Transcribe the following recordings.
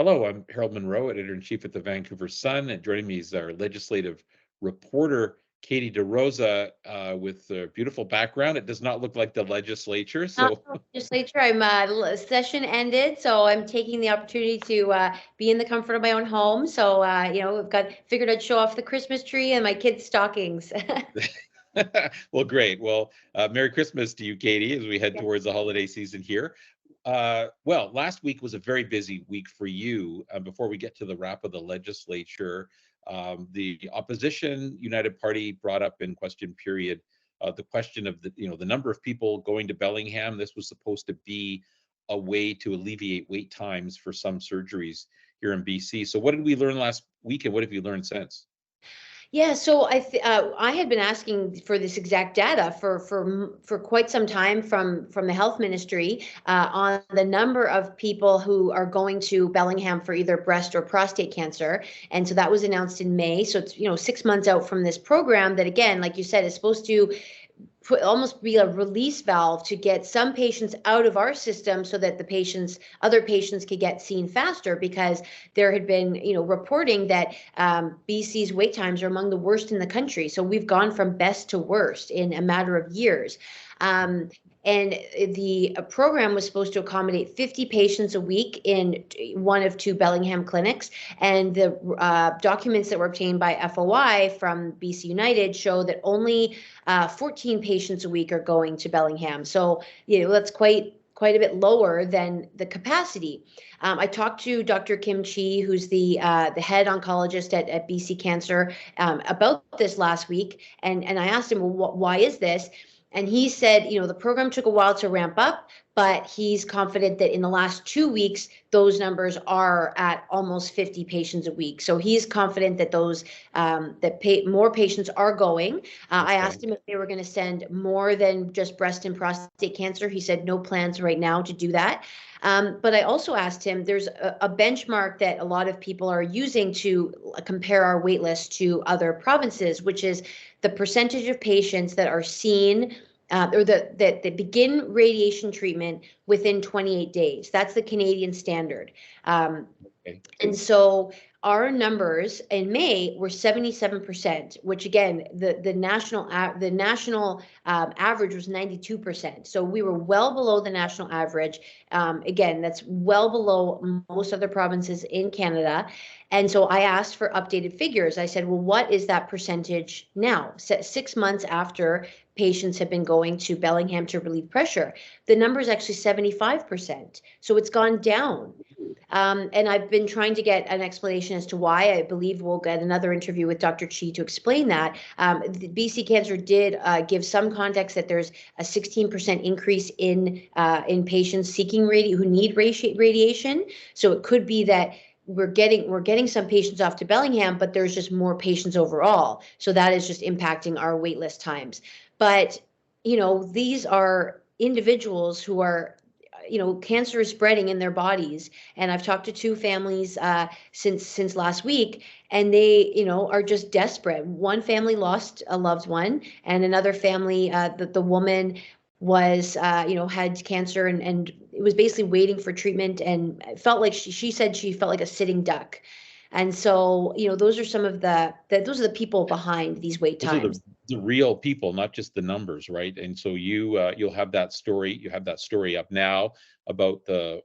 Hello, I'm Harold Munro, editor-in-chief at the Vancouver Sun, and joining me is our legislative reporter, Katie DeRosa, with a beautiful background. It does not look like the legislature, Not so the legislature. Session ended, so I'm taking the opportunity to be in the comfort of my own home. So we've got figured I'd show off the Christmas tree and my kids' stockings. well, great. Well, Merry Christmas to you, Katie, as we head Yeah. towards the holiday season here. Well, last week was a very busy week for you. Before we get to the wrap of the legislature, the opposition United Party brought up in question period the question of the number of people going to Bellingham. This was supposed to be a way to alleviate wait times for some surgeries here in BC. So, what did we learn last week, and what have you learned since? Yeah, so I had been asking for this exact data for quite some time from the health ministry on the number of people who are going to Bellingham for either breast or prostate cancer, and so that was announced in May. So it's 6 months out from this program that, again, like you said, is supposed to almost be a release valve to get some patients out of our system so that other patients could get seen faster, because there had been, reporting that BC's wait times are among the worst in the country. So we've gone from best to worst in a matter of years. And the program was supposed to accommodate 50 patients a week in one of two Bellingham clinics. And the documents that were obtained by FOI from BC United show that only 14 patients a week are going to Bellingham. So, that's quite a bit lower than the capacity. I talked to Dr. Kim Chi, who's the head oncologist at BC Cancer, about this last week, and I asked him, well, why is this? And he said, the program took a while to ramp up, but he's confident that in the last 2 weeks, those numbers are at almost 50 patients a week. So he's confident that more patients are going. I asked him if they were going to send more than just breast and prostate cancer. He said no plans right now to do that. But I also asked him, there's a benchmark that a lot of people are using to compare our wait list to other provinces, which is the percentage of patients that are seen or that begin radiation treatment within 28 days. That's the Canadian standard. Okay. And so our numbers in May were 77%, which, again, the national average was 92%. So we were well below the national average. Again, that's well below most other provinces in Canada. And so I asked for updated figures. I said, well, what is that percentage now? 6 months after patients have been going to Bellingham to relieve pressure, the number is actually 75%. So it's gone down. And I've been trying to get an explanation as to why. I believe we'll get another interview with Dr. Chi to explain that. The BC Cancer did give some context that there's a 16% increase in patients seeking who need radiation. So it could be that we're getting some patients off to Bellingham, but there's just more patients overall. So that is just impacting our wait list times. But, these are individuals who are, cancer is spreading in their bodies. And I've talked to two families since last week, and they, are just desperate. One family lost a loved one, and another family, the woman was, had cancer and it was basically waiting for treatment, and it felt like she said she felt like a sitting duck. And so, those are some of those are the people behind these wait Those are times. the real people, not just the numbers, right? And so you'll have that story. You have that story up now about the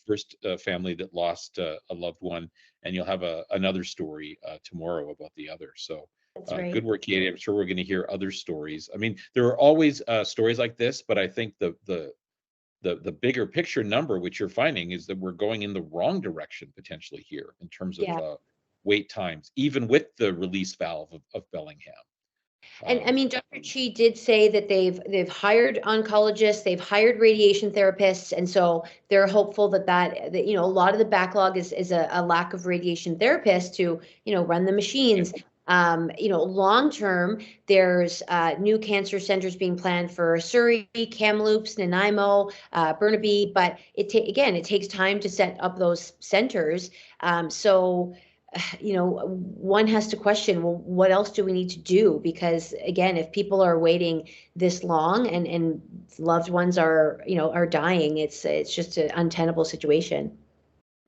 first family that lost a loved one, and you'll have another story tomorrow about the other. So That's right. good work, Katie. I'm sure we're going to hear other stories. I mean, there are always stories like this, but I think the bigger picture number, which you're finding, is that we're going in the wrong direction potentially here in terms of Yeah. wait times, even with the release valve of Bellingham. And I Um, mean, Dr. Chi did say that they've hired oncologists, they've hired radiation therapists, and so they're hopeful that a lot of the backlog is a lack of radiation therapists to run the machines. Long term, there's new cancer centers being planned for Surrey, Kamloops, Nanaimo, Burnaby, but it takes time to set up those centers. So one has to question, well, what else do we need to do? Because, again, if people are waiting this long and loved ones are dying, it's just an untenable situation.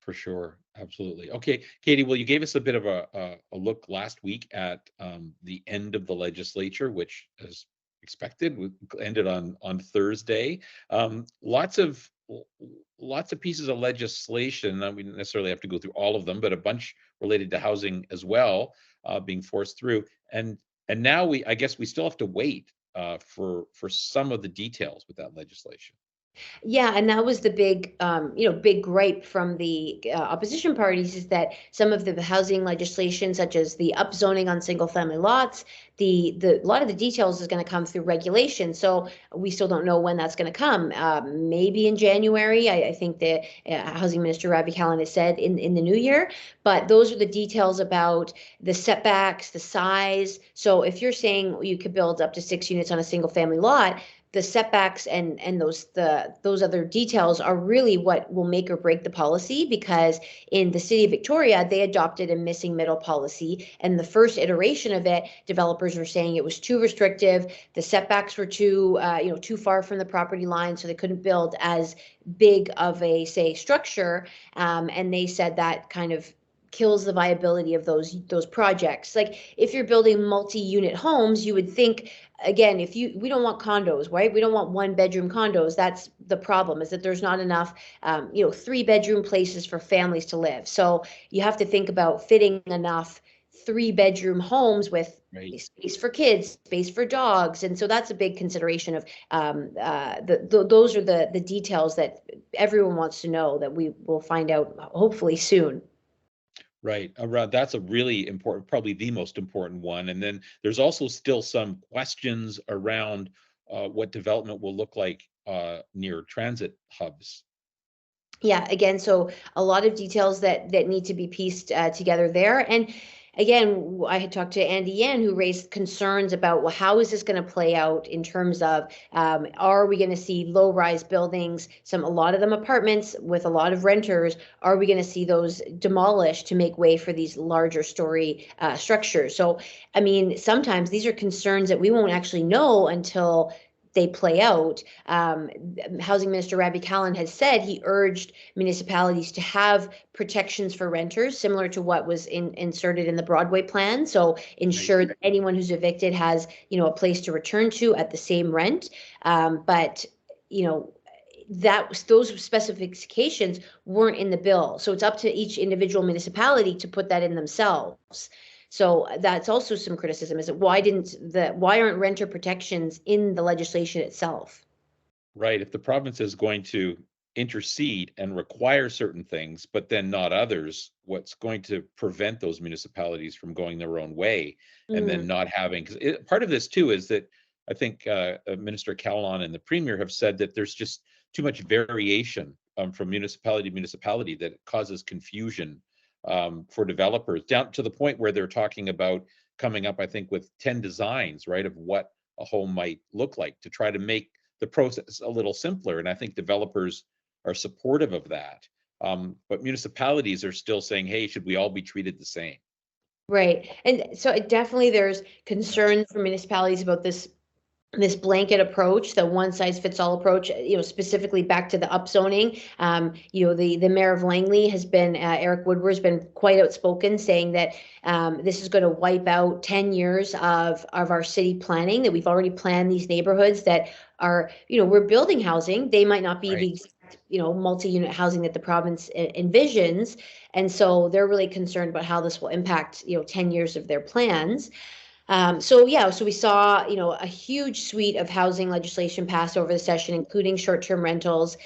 For sure. Absolutely. Okay, Katie, well, you gave us a bit of a look last week at the end of the legislature, which, as expected, ended on Thursday. Lots of pieces of legislation. We don't necessarily have to go through all of them, but a bunch related to housing as well, being forced through. And now I guess we still have to wait for some of the details with that legislation. Yeah, and that was the big, big gripe from the opposition parties is that some of the housing legislation, such as the upzoning on single-family lots, a lot of the details is going to come through regulation. So we still don't know when that's going to come. Maybe in January. I think the Housing Minister Ravi Kahlon has said in the new year. But those are the details about the setbacks, the size. So if you're saying you could build up to 6 units on a single-family lot, the setbacks and those other details are really what will make or break the policy, because in the city of Victoria, they adopted a missing middle policy, and the first iteration of it, developers were saying it was too restrictive, the setbacks were too far from the property line, so they couldn't build as big of a, say, structure, and they said that kind of kills the viability of those projects. Like if you're building multi-unit homes, you would think, again, we don't want condos, right? We don't want 1-bedroom condos. That's the problem, is that there's not enough 3-bedroom places for families to live. So you have to think about fitting enough 3-bedroom homes with space for kids, space for dogs. And so that's a big consideration of those are the details that everyone wants to know, that we will find out hopefully soon. Right. Around that's a really important, probably the most important one. And then there's also still some questions around what development will look like near transit hubs. Yeah, again, so a lot of details that need to be pieced together there. And again, I had talked to Andy Yan, who raised concerns about, well, how is this going to play out in terms of, are we going to see low-rise buildings, a lot of them apartments with a lot of renters, are we going to see those demolished to make way for these larger story structures? So, I mean, sometimes these are concerns that we won't actually know until they play out. Housing Minister Ravi Kahlon has said he urged municipalities to have protections for renters, similar to what was inserted in the Broadway plan. So ensure that anyone who's evicted has, a place to return to at the same rent. But those specifications weren't in the bill. So it's up to each individual municipality to put that in themselves. So that's also some criticism, is that why aren't renter protections in the legislation itself? Right. If the province is going to intercede and require certain things, but then not others, what's going to prevent those municipalities from going their own way and then not having, because part of this too is that I think Minister Kahlon and the Premier have said that there's just too much variation from municipality to municipality that causes confusion for developers, down to the point where they're talking about coming up, I think, with 10 designs, right, of what a home might look like, to try to make the process a little simpler. And I think developers are supportive of that. But municipalities are still saying, hey, should we all be treated the same? Right. And so definitely there's concern for municipalities about this blanket approach, the one-size-fits-all approach, specifically back to the upzoning. The mayor of Langley has been, Eric Woodward, has been quite outspoken, saying that this is going to wipe out 10 years of our city planning, that we've already planned these neighborhoods that are, we're building housing. They might not be the exact, multi-unit housing that the province envisions. And so they're really concerned about how this will impact, 10 years of their plans. So we saw, a huge suite of housing legislation passed over the session, including short-term rentals.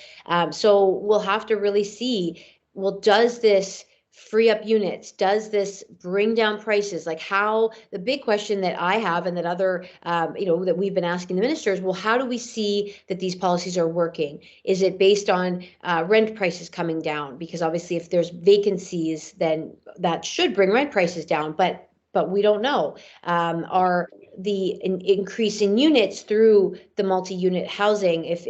So we'll have to really see, well, does this free up units? Does this bring down prices? Like the big question that I have, and that other, that we've been asking the ministers, well, how do we see that these policies are working? Is it based on rent prices coming down? Because obviously if there's vacancies, then that should bring rent prices down. But we don't know. Are the increase in units through the multi-unit housing, if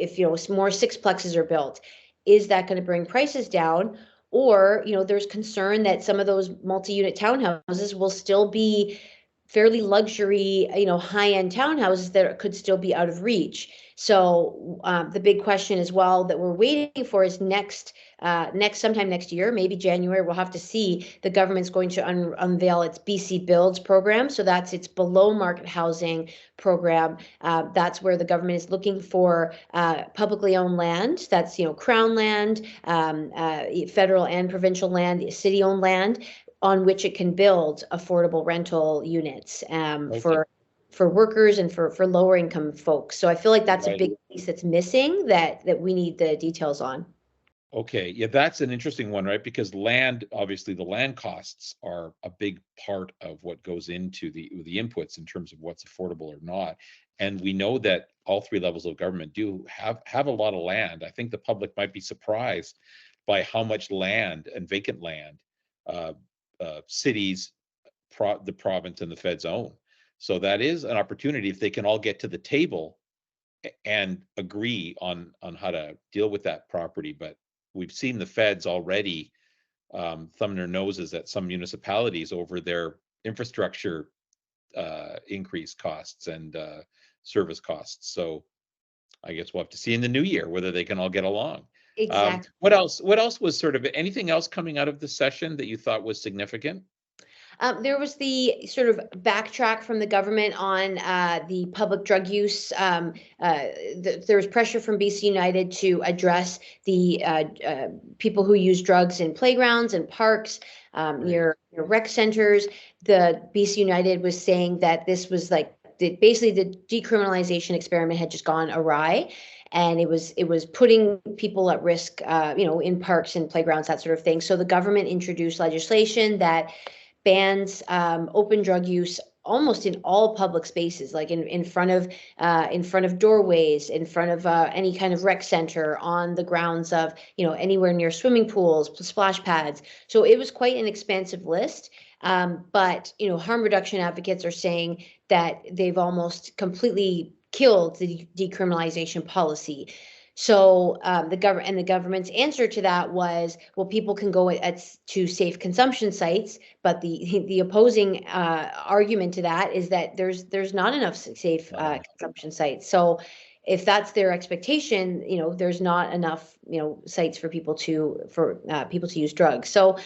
more sixplexes are built, is that going to bring prices down? Or there's concern that some of those multi-unit townhouses will still be fairly luxury, high-end townhouses that could still be out of reach. So the big question as well that we're waiting for is sometime next year, maybe January, we'll have to see. The government's going to unveil its BC Builds program. So that's its below market housing program. That's where the government is looking for publicly owned land. That's, Crown land, federal and provincial land, city-owned land, on which it can build affordable rental units Okay. for workers and for lower income folks. So I feel like that's a Right. big piece that's missing that we need the details on. Okay, yeah, that's an interesting one, right? Because land, obviously, the land costs are a big part of what goes into the inputs in terms of what's affordable or not. And we know that all three levels of government do have a lot of land. I think the public might be surprised by how much land and vacant land uh, cities, the province, and the feds own. So that is an opportunity if they can all get to the table and agree on how to deal with that property. But we've seen the feds already thumb their noses at some municipalities over their infrastructure increase costs and service costs. So I guess we'll have to see in the new year whether they can all get along. Exactly. What else? What else was sort of anything else coming out of the session that you thought was significant? There was the sort of backtrack from the government on the public drug use. There was pressure from BC United to address the people who use drugs in playgrounds and parks, near rec centers. The BC United was saying that this was like basically the decriminalization experiment had just gone awry. And it was putting people at risk, in parks and playgrounds, that sort of thing. So the government introduced legislation that bans open drug use almost in all public spaces, like in front of doorways, in front of any kind of rec center, on the grounds of anywhere near swimming pools, splash pads. So it was quite an expansive list. But harm reduction advocates are saying that they've almost completely killed the decriminalization policy. So the government's answer to that was, well, people can go to safe consumption sites, but the opposing argument to that is that there's not enough safe consumption sites. So if that's their expectation, there's not enough sites for people to use drugs. So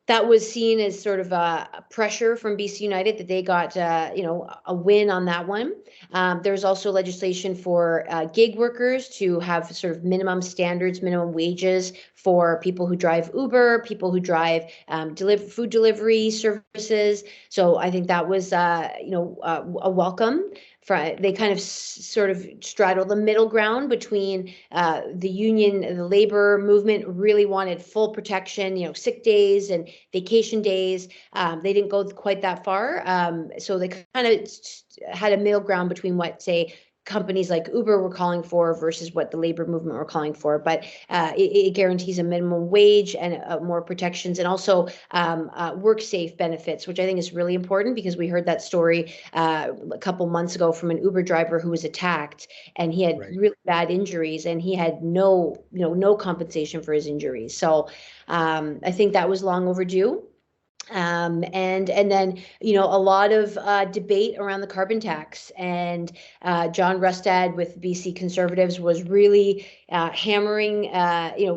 that was seen as sort of a pressure from BC United that they got, a win on that one. There's also legislation for gig workers to have sort of minimum standards, minimum wages for people who drive Uber, people who drive food delivery services. So I think that was, a welcome. They kind of sort of straddle the middle ground between the union, the labor movement really wanted full protection, sick days and vacation days. They didn't go quite that far. So they kind of had a middle ground between what, say, companies like Uber were calling for versus what the labor movement were calling for. But it guarantees a minimum wage and more protections, and also work safe benefits, which I think is really important, because we heard that story a couple months ago from an Uber driver who was attacked, and he had really bad injuries, and he had no compensation for his injuries. So I think that was long overdue. And then a lot of debate around the carbon tax, and John Rustad with BC Conservatives was really hammering,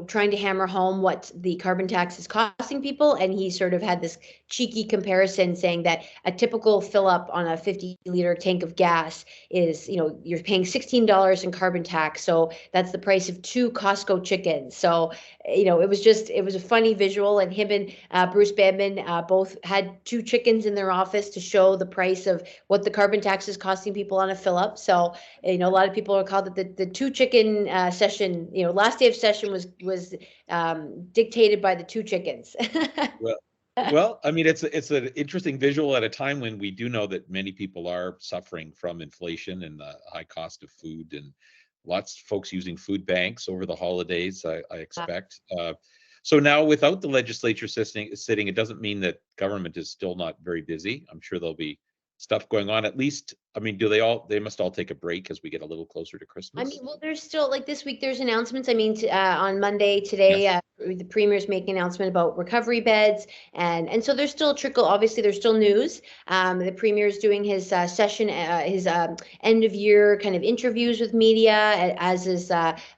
trying to hammer home what the carbon tax is costing people. And he sort of had this cheeky comparison saying that a typical fill up on a 50-liter tank of gas is, you're paying $16 in carbon tax. So that's the price of 2 Costco chickens. So, it was a funny visual, and him and Bruce Badman both had 2 chickens in their office to show the price of what the carbon tax is costing people on a fill up. So, a lot of people are called it the 2 chicken session. Last day of session was dictated by the 2 chickens. Well, I mean, it's an interesting visual at a time when we do know that many people are suffering from inflation and the high cost of food, and lots of folks using food banks over the holidays, I expect. So now, without the legislature sitting, it doesn't mean that government is still not very busy. I'm sure there'll be stuff going on, at least I mean, they must all take a break as we get a little closer to I Christmas? mean, well, there's still like this week, there's announcements. I mean, on Monday today, Yes. the premier's making an announcement about recovery beds, and so there's still trickle. Obviously, there's still news. The premier's doing his session, his end of year kind of interviews with media, as is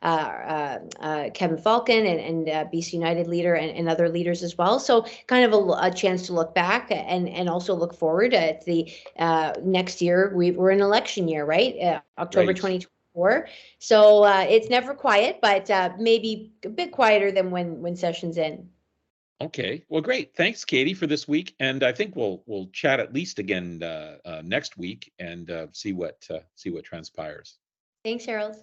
Kevin Falcon and BC United leader and other leaders as well. So kind of a chance to look back and also look forward at the next year. We're in election year, right? October Right. 2024. So it's never quiet, but maybe a bit quieter than when session's in. Okay. Well, great. Thanks, Katie, for this week. And I think we'll chat at least again next week and see what transpires. Thanks, Harold.